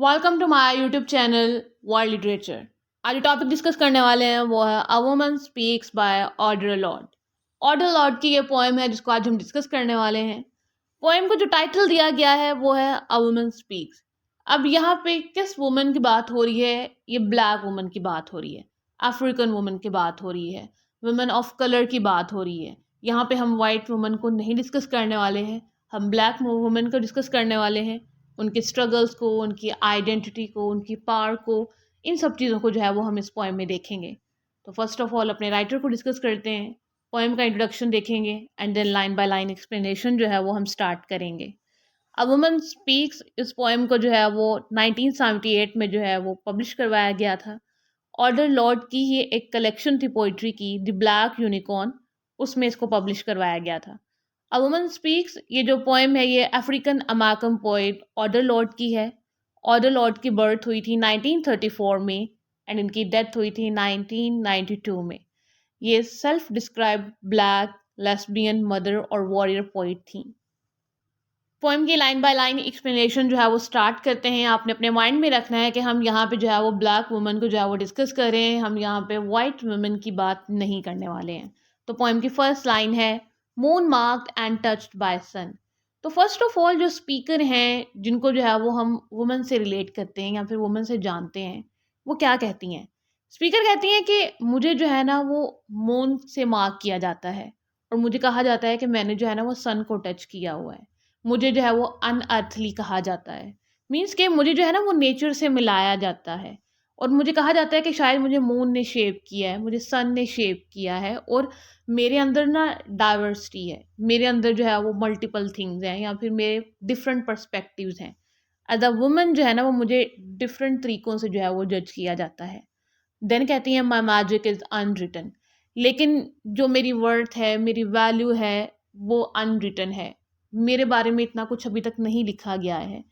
Welcome to my YouTube channel world literature. आज जो topic discuss करने वाले हैं वो है a woman speaks by Audre Lorde. Audre Lorde की ये पोएम है जिसको आज हम डिस्कस करने वाले हैं। पोएम को जो टाइटल दिया गया है वो है अ वुमन स्पीक्स। अब यहाँ पे किस वुमन की बात हो रही है? ये ब्लैक वुमन की बात हो रही है, अफ्रीकन वुमन की बात हो रही है, वुमन ऑफ कलर की बात हो रही है। यहाँ पे हम वाइट वुमन को नहीं डिस्कस करने वाले हैं, हम ब्लैक वुमन को डिस्कस करने वाले हैं। उनके स्ट्रगल्स को, उनकी आइडेंटिटी को, उनकी पावर को, इन सब चीज़ों को जो है वो हम इस पोएम में देखेंगे। तो फर्स्ट ऑफ ऑल अपने राइटर को डिस्कस करते हैं, पोएम का इंट्रोडक्शन देखेंगे and then line by line explanation जो है वो हम स्टार्ट करेंगे। अ वुमन स्पीक्स इस पोएम को जो है वो 1978 में जो है वो पब्लिश करवाया गया था। ऑर्डर लॉर्ड की ही एक कलेक्शन थी पोइट्री की, द ब्लैक यूनिकॉर्न, उसमें इसको पब्लिश करवाया गया था। अ वुमन स्पीक्स ये जो पोएम है ये African American poet order Lord की है। ऑर्डर लॉर्ड की बर्थ हुई थी 1934 में एंड इनकी डेथ हुई थी 1992 में। ये self described black lesbian mother और वॉरियर पोइट थी। पोएम की लाइन बाय लाइन एक्सप्लेनेशन जो है वो स्टार्ट करते हैं। आपने अपने माइंड में रखना है कि हम यहाँ पे जो है वो ब्लैक वुमन को जो है वो डिस्कस कर रहे हैं, हम यहाँ पे वाइट वुमन की बात नहीं करने वाले हैं। तो पोएम की फर्स्ट लाइन है moon marked and touched by sun. तो फर्स्ट ऑफ ऑल जो स्पीकर हैं जिनको जो है वो हम वुमन से रिलेट करते हैं या फिर वुमन से जानते हैं, वो क्या कहती हैं? स्पीकर कहती हैं कि मुझे जो है ना वो मून से मार्क किया जाता है और मुझे कहा जाता है कि मैंने जो है ना वो सन को टच किया हुआ है। मुझे जो है वो अनअर्थली कहा जाता है। मीन्स कि मुझे जो है ना वो नेचर से मिलाया जाता है और मुझे कहा जाता है कि शायद मुझे मून ने शेप किया है, मुझे सन ने शेप किया है और मेरे अंदर ना डाइवर्सिटी है। मेरे अंदर जो है वो मल्टीपल थिंग्स हैं या फिर मेरे डिफरेंट पर्सपेक्टिव्स हैं। एज़ अ वुमन जो है ना वो मुझे डिफरेंट तरीकों से जो है वो जज किया जाता है। देन कहती हैं माई मैजिक इज़ अनरिटन। लेकिन जो मेरी वर्थ है, मेरी वैल्यू है, वो अनरिटन है। मेरे बारे में इतना कुछ अभी तक नहीं लिखा गया है।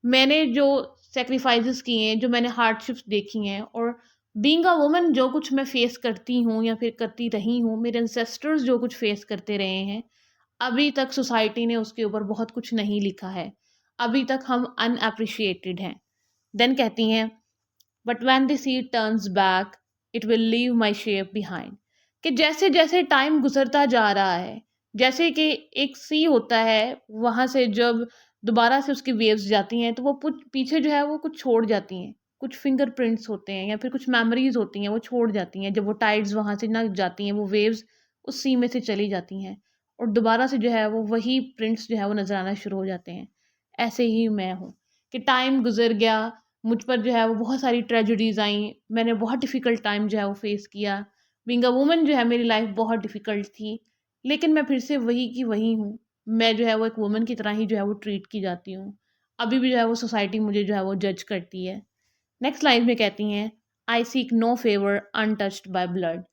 मैंने जो सैक्रिफाइसेस किए हैं, जो मैंने हार्डशिप्स देखी हैं और बीइंग अ वुमन जो कुछ मैं फेस करती हूँ या फिर करती रही हूँ, मेरे एंसेस्टर्स जो कुछ फेस करते रहे हैं, अभी तक सोसाइटी ने उसके ऊपर बहुत कुछ नहीं लिखा है। अभी तक हम अनएप्रिशिएटेड हैं। देन कहती हैं but when the sea turns back it will leave my shape behind. कि जैसे जैसे टाइम गुजरता जा रहा है, जैसे कि एक सी होता है, वहाँ से जब दोबारा से उसकी वेव्स जाती हैं तो वो पीछे जो है वो कुछ छोड़ जाती हैं। कुछ फिंगरप्रिंट्स होते हैं या फिर कुछ मेमोरीज होती हैं वो छोड़ जाती हैं। जब वो टाइड्स वहाँ से ना जाती हैं, वो वेव्स उस सी में से चली जाती हैं और दोबारा से जो है वो वही प्रिंट्स जो है वो नज़र आना शुरू हो जाते हैं। ऐसे ही मैं हूँ कि टाइम गुजर गया, मुझ पर जो है वो बहुत सारी ट्रेजेडीज़ आई, मैंने बहुत डिफ़िकल्ट टाइम जो है वो फ़ेस किया। बीइंग अ वुमन जो है मेरी लाइफ़ बहुत डिफ़िकल्ट थी, लेकिन मैं फिर से वही की वही हूँ। मैं जो है वो एक वुमन की तरह ही जो है वो ट्रीट की जाती हूँ। अभी भी जो है वो सोसाइटी मुझे जो है वो जज करती है। नेक्स्ट लाइन में कहती हैं I seek no favour untouched by blood.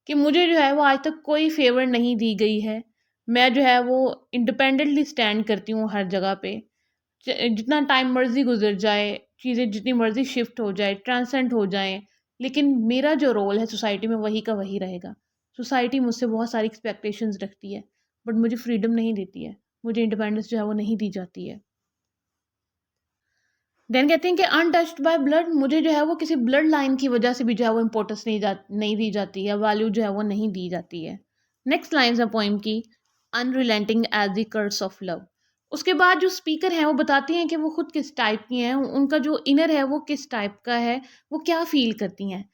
कि मुझे जो है वो आज तक कोई फेवर नहीं दी गई है। मैं जो है वो इंडिपेंडेंटली स्टैंड करती हूँ हर जगह पे। जितना टाइम मर्जी गुजर जाए, चीज़ें जितनी मर्जी शिफ्ट हो जाए, ट्रांसेंड हो जाएं, लेकिन मेरा जो रोल है सोसाइटी में वही का वही रहेगा। सोसाइटी मुझसे बहुत सारी एक्सपेक्टेशंस रखती है बट मुझे फ्रीडम नहीं देती है, मुझे इंडिपेंडेंस जो है वो नहीं दी जाती है। देन कहते हैं कि अनटच्ड बाय ब्लड, मुझे जो है वो किसी ब्लड लाइन की वजह से भी जो है वो इम्पोर्टेंस नहीं दी जाती है, वैल्यू जो है वो नहीं दी जाती है। नेक्स्ट लाइन है पोइम की unrelenting as the curse of love. उसके बाद जो स्पीकर हैं वो बताती हैं कि वो खुद किस टाइप की हैं, उनका जो इनर है वो किस टाइप का है, वो क्या फील करती हैं।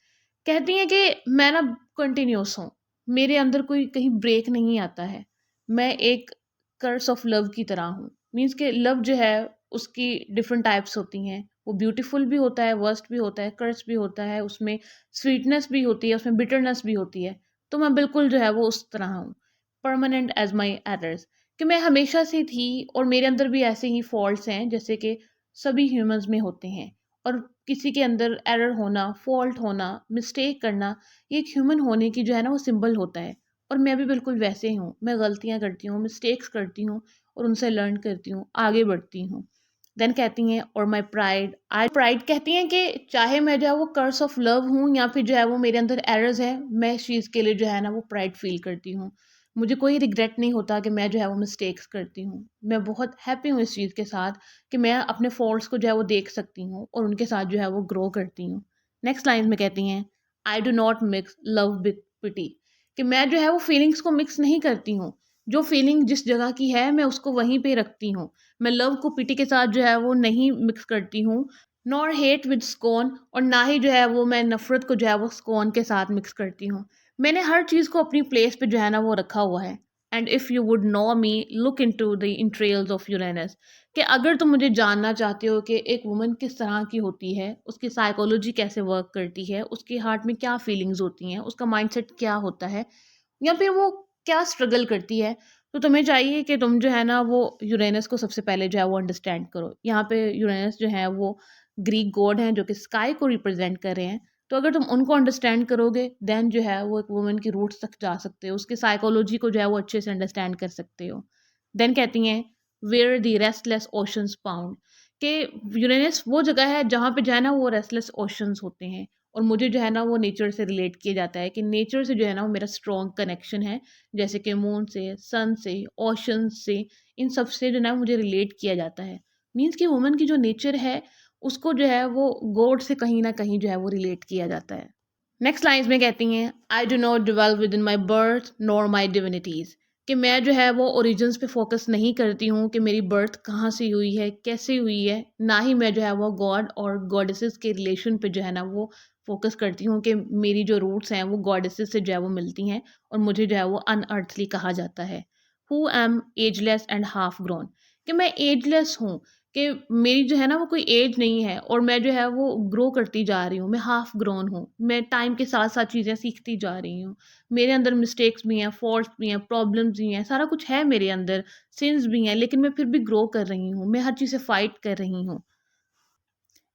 कहती हैं कि मैं ना कंटिन्यूस हूँ, मेरे अंदर कोई कहीं ब्रेक नहीं आता है। मैं एक कर्स ऑफ लव की तरह हूँ। मीन्स के लव जो है उसकी डिफरेंट टाइप्स होती हैं। वो ब्यूटीफुल भी होता है, वर्स्ट भी होता है, कर्स भी होता है, उसमें स्वीटनेस भी होती है, उसमें बिटरनेस भी होती है। तो मैं बिल्कुल जो है वो उस तरह हूँ, परमानेंट एज माई एरर्स। कि मैं हमेशा से थी और मेरे अंदर भी ऐसे ही फॉल्ट्स हैं जैसे कि सभी ह्यूमंस में होते हैं। और किसी के अंदर एरर होना, फॉल्ट होना, मिस्टेक करना, ये एक ह्यूमन होने की जो है ना वो सिंबल होता है। और मैं भी बिल्कुल वैसे ही हूँ। मैं गलतियाँ करती हूँ, मिस्टेक्स करती हूँ और उनसे लर्न करती हूँ, आगे बढ़ती हूँ। देन कहती हैं और माई प्राइड आई प्राइड, कहती हैं कि चाहे मैं जो है वो कर्स ऑफ लव हूँ या फिर जो है वो मेरे अंदर एरर्स है, मैं इस चीज़ के लिए जो है ना वो प्राइड फील करती हूँ। मुझे कोई रिग्रेट नहीं होता कि मैं जो है वो मिस्टेक्स करती हूँ। मैं बहुत हैप्पी हूँ इस चीज़ के साथ कि मैं अपने फ़ॉल्ट्स को जो है वो देख सकती हूँ और उनके साथ जो है वो ग्रो करती हूँ। नेक्स्ट लाइन में कहती हैं, I do not mix love with pity, कि मैं जो है वो फीलिंग्स को मिक्स नहीं करती हूँ। जो फीलिंग जिस जगह की है मैं उसको वहीं पे रखती हूँ। मैं लव को पिटी के साथ जो है वो नहीं मिक्स करती हूँ, नॉर हेट विद स्कॉन, और ना ही जो है वो मैं नफ़रत को जो है वो स्कॉन के साथ मिक्स करती हूँ। मैंने हर चीज़ को अपनी प्लेस पे जो है ना वो रखा हुआ है। And if you would know me, look into the entrails of Uranus, कि अगर तुम मुझे जानना चाहते हो कि एक वुमन किस तरह की होती है, उसकी साइकोलॉजी कैसे वर्क करती है, उसके हार्ट में क्या फीलिंग्स होती हैं, उसका माइंडसेट क्या होता है, या फिर वो क्या स्ट्रगल करती है, तो तुम्हें चाहिए कि तुम जो है ना वो यूरेनस को सबसे पहले जो है वो अंडरस्टैंड करो। यहाँ पे यूरेनस जो है वो ग्रीक गॉड हैं जो कि स्काई को रिप्रेजेंट कर रहे हैं। तो अगर तुम उनको अंडरस्टैंड करोगे देन जो है वो एक वुमन की रूट्स तक जा सकते हो, उसकी साइकोलॉजी को जो है वो अच्छे से अंडरस्टैंड कर सकते हो। देन कहती हैं, where the restless oceans found, कि यूरेनस वो जगह है जहाँ पे जो है ना वो रेस्टलेस ओशंस होते हैं। और मुझे जो है ना वो नेचर से रिलेट किया जाता है कि नेचर से जो है ना वो मेरा स्ट्रॉन्ग कनेक्शन है, जैसे कि मून से, सन से, ओशन से, इन सब से जो है मुझे रिलेट किया जाता है। मीन्स कि वुमन की जो नेचर है उसको जो है वो गॉड से कहीं ना कहीं जो है वो रिलेट किया जाता है। नेक्स्ट लाइन्स में कहती हैं, I do not dwell within my birth nor my divinities, कि मैं जो है वो ओरिजिन्स पे फोकस नहीं करती हूँ कि मेरी बर्थ कहाँ से हुई है, कैसे हुई है, ना ही मैं जो है वो गॉड और गॉडेसेस के रिलेशन पे जो है ना वो फोकस करती हूँ कि मेरी जो रूट्स हैं वो गॉडेसेस से जो है वो मिलती हैं और मुझे जो है वो अनअर्थली कहा जाता है। Who am ageless and half grown, कि मैं एजलेस हूँ, कि मेरी जो है ना वो कोई एज नहीं है और मैं जो है वो ग्रो करती जा रही हूँ, मैं हाफ ग्रोन हूँ, मैं टाइम के साथ साथ चीज़ें सीखती जा रही हूँ। मेरे अंदर मिस्टेक्स भी हैं, फॉल्ट्स भी हैं, प्रॉब्लम्स भी हैं, सारा कुछ है मेरे अंदर, सिंस भी हैं, लेकिन मैं फिर भी ग्रो कर रही हूँ, मैं हर चीज़ से फाइट कर रही हूँ।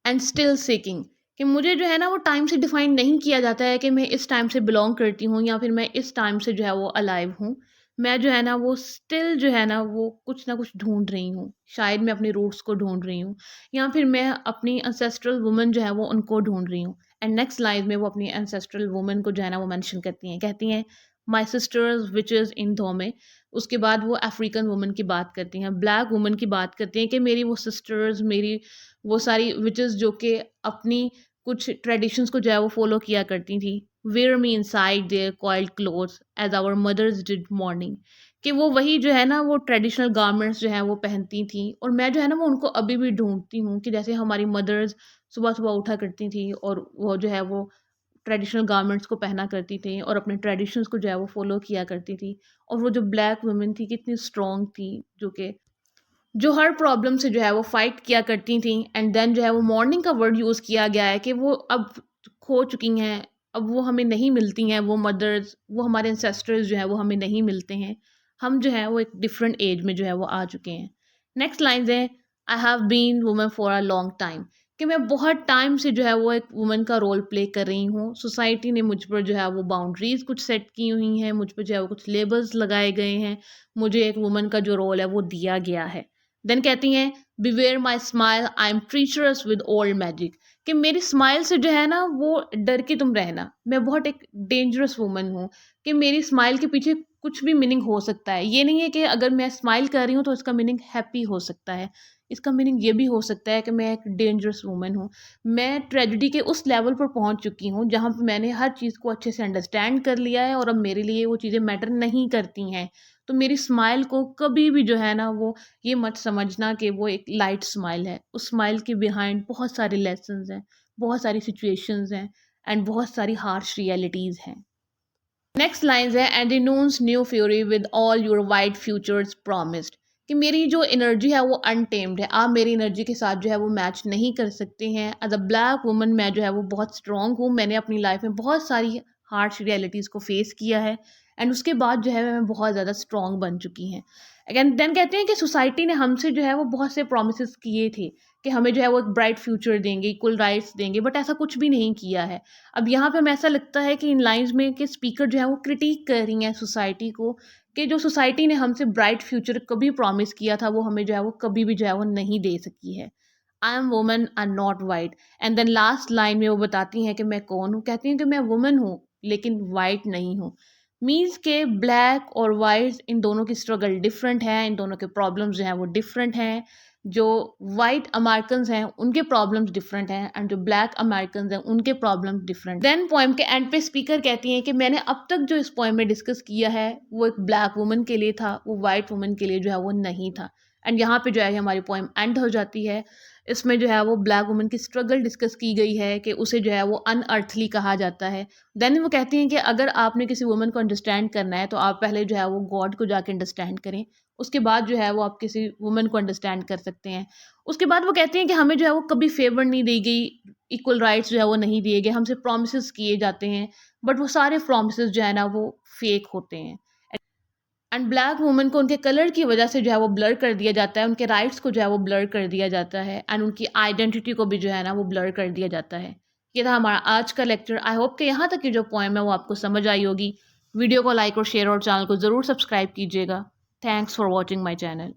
एंड स्टिल सीकिंग, कि मुझे जो है ना वो टाइम से डिफाइन नहीं किया जाता है कि मैं इस टाइम से बिलोंग करती हूँ या फिर मैं इस टाइम से जो है वो अलाइव हूँ। मैं जो है ना वो स्टिल जो है ना कुछ ढूंढ रही हूँ, शायद मैं अपनी रूट्स को ढूंढ रही हूँ या फिर मैं अपनी एंसेस्ट्रल वुमन जो है वो उनको ढूंढ रही हूँ। एंड नेक्स्ट लाइन में वो अपनी एंसेस्ट्रल वुमन को जो है ना वो मेंशन करती हैं, कहती हैं, माई सिस्टर्स विचेस इन धोमे। उसके बाद वो अफ्रीकन वुमन की बात करती हैं, ब्लैक वुमन की बात करती हैं कि मेरी वो सिस्टर्स, मेरी वो सारी विचेस जो कि अपनी कुछ ट्रेडिशंस को जो है वो फॉलो किया करती थी, where me inside there coiled clothes as our mothers did mourning, कि वो वही जो है ना वो ट्रेडिशनल गारमेंट्स जो है वो पहनती थी और मैं जो है ना वो उनको अभी भी ढूंढती हूँ कि जैसे हमारी मदर्स सुबह सुबह उठा करती थी और वो जो है वो ट्रेडिशनल गारमेंट्स को पहना करती थी और अपने ट्रेडिशंस को जो है वो फॉलो किया करती थी। और वो जो ब्लैक वुमेन थी कितनी स्ट्रॉन्ग थी, जो हर प्रॉब्लम से जो है वो फाइट किया करती थी। एंड देन जो है वो मॉर्निंग का वर्ड यूज़ किया गया है कि वो अब खो चुकी हैं, अब वो हमें नहीं मिलती हैं, वो मदर्स, वो हमारे एंसेस्टर्स जो है वो हमें नहीं मिलते हैं। हम जो है वो एक डिफरेंट एज में जो है वो आ चुके हैं। नेक्स्ट लाइन्स है, I have been woman for a long time, कि मैं बहुत टाइम से जो है वो एक वुमन का रोल प्ले कर रही हूँ। सोसाइटी ने मुझ पर जो है वो बाउंड्रीज़ कुछ सेट की हुई हैं, मुझ पर जो है वो कुछ लेबल्स लगाए गए हैं, मुझे एक वुमन का जो रोल है वो दिया गया है। देन कहती हैं, beware my smile I am treacherous with old magic, कि मेरी स्माइल से जो है ना वो डर के तुम रहना, मैं बहुत एक डेंजरस वुमन हूँ, कि मेरी स्माइल के पीछे कुछ भी मीनिंग हो सकता है। ये नहीं है कि अगर मैं स्माइल कर रही हूँ तो इसका मीनिंग हैप्पी हो सकता है, इसका मीनिंग ये भी हो सकता है कि मैं एक डेंजरस वुमन हूँ। मैं ट्रेजिडी के उस लेवल पर पहुँच चुकी हूँ जहाँ पर मैंने हर चीज़ को अच्छे से अंडरस्टैंड कर लिया है और अब मेरे लिए वो चीज़ें मैटर नहीं करती हैं। तो मेरी स्माइल को कभी भी जो है ना वो ये मत समझना कि वो एक लाइट स्माइल है। उस स्माइल के बिहाइंड बहुत सारे लेसन्स हैं, बहुत सारी सिचुएशंस हैं एंड बहुत सारी हार्श रियलिटीज़ हैं। नेक्स्ट लाइन्स है, and renounce new fury with all your white futures promised, कि मेरी जो एनर्जी है वो अनटेम्ड है, आप मेरी एनर्जी के साथ जो है वो मैच नहीं कर सकते हैं। एज अ ब्लैक वुमन मैं जो है वो बहुत स्ट्रॉन्ग हूँ, मैंने अपनी लाइफ में बहुत सारी हार्श रियलिटीज़ को फेस किया है एंड उसके बाद जो है मैं बहुत ज़्यादा स्ट्रॉन्ग बन चुकी हैं। अगैन देन कहते हैं कि सोसाइटी ने हमसे जो है वो बहुत से प्रोमिस किए थे कि हमें जो है वो एक ब्राइट फ्यूचर देंगे, इक्वल राइट्स देंगे, बट ऐसा कुछ भी नहीं किया है। अब यहाँ पे हमें ऐसा लगता है कि इन लाइन्स में कि स्पीकर जो है वो क्रिटिक कर रही हैं सोसाइटी को, कि जो सोसाइटी ने हमसे ब्राइट फ्यूचर कभी प्रॉमिस किया था वो हमें जो है वो कभी भी जो है वो नहीं दे सकी है। I am woman I not white. And then last line में वो बताती हैं कि मैं कौन हूँ, कहती हैं कि मैं वुमन हूँ लेकिन वाइट नहीं हूँ। मीन्स के ब्लैक और वाइट इन दोनों की स्ट्रगल डिफरेंट है, इन दोनों के प्रॉब्लम्स जो हैं वो डिफरेंट हैं। जो वाइट अमेरिकन्स हैं उनके प्रॉब्लम्स डिफरेंट हैं एंड जो ब्लैक अमेरिकन्स हैं उनके प्रॉब्लम्स डिफरेंट। देन पोएम के एंड पे स्पीकर कहती हैं कि मैंने अब तक जो इस पोएम में डिस्कस किया है वो एक ब्लैक वुमन के लिए था, वो वाइट वुमन के लिए जो है वो नहीं था। एंड यहाँ पे जो है हमारी पोएम एंड हो जाती है। इसमें जो है वो ब्लैक वुमन की स्ट्रगल डिस्कस की गई है कि उसे जो है वो अनअर्थली कहा जाता है। देन वो कहती हैं कि अगर आपने किसी वुमन को अंडरस्टैंड करना है तो आप पहले जो है वो गॉड को जाके अंडरस्टैंड करें, उसके बाद जो है वो आप किसी वुमन को अंडरस्टैंड कर सकते हैं। उसके बाद वो कहती हैं कि हमें जो है वो कभी फेवर नहीं दी गई, इक्वल राइट्स जो है वो नहीं दिए गए, हमसे प्रोमिस किए जाते हैं बट वो सारे प्रोमिस जो है ना वो फेक होते हैं। एंड ब्लैक वुमन को उनके कलर की वजह से जो है वो ब्लर कर दिया जाता है, उनके राइट्स को जो है वो ब्लर कर दिया जाता है एंड उनकी आइडेंटिटी को भी जो है ना वो ब्लर कर दिया जाता है। ये था हमारा आज का लेक्चर। आई होप कि यहाँ तक की जो पोएम है वो आपको समझ आई होगी। वीडियो को लाइक और शेयर और चैनल को ज़रूर सब्सक्राइब कीजिएगा। Thanks for watching my channel.